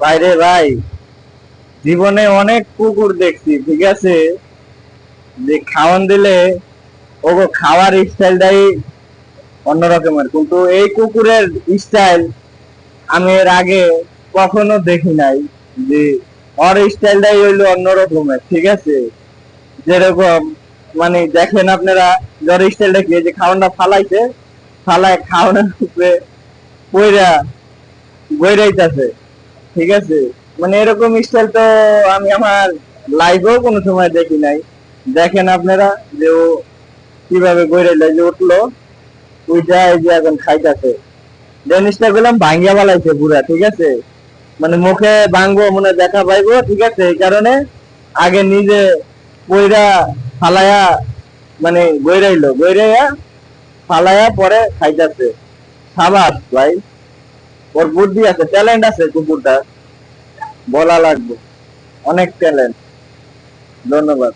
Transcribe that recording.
বাইরে ভাই, জীবনে অনেক কুকুর দেখছি, ঠিক আছে, যে খাওয়ান দিলে ওগো খাওয়ার স্টাইলটাই অন্যরকমের, কিন্তু এই কুকুরের স্টাইল আমি এর আগে কখনো দেখি নাই। যে ওর স্টাইলটাই হইলো অন্যরকমের, ঠিক আছে। যেরকম মানে দেখেন আপনারা, জ্বর স্টাইলটা কি, যে খাওয়ানটা ফালাইছে, ফালায় খাওয়ানোর উপরে পইরা বইরাইতেছে, ঠিক আছে। মানে এরকম স্টাইল তো আমি আমার লাইফেও কোনো সময় দেখি নাই। দেখেন আপনারা যে ও কিভাবে বইরাইলে যে উঠলো, ওইটা এই যে এখন খাইতেছে। জিনিসটা গুলাম ভাঙ্গিয়া বালাইছে পুরা, ঠিক আছে। মানে মুখে ভাঙবো মনে দেখা পাইবো, ঠিক আছে, এই কারণে আগে নিজে পইরা ফালায়া, মানে বইরাইলো, বইরাইয়া ফালায়া পরে খাইতেছে। সাবাস ভাই, ওর বুদ্ধি আছে, ট্যালেন্ট আছে কুকুরটা, বলা লাগবে, অনেক ট্যালেন্ট। ধন্যবাদ।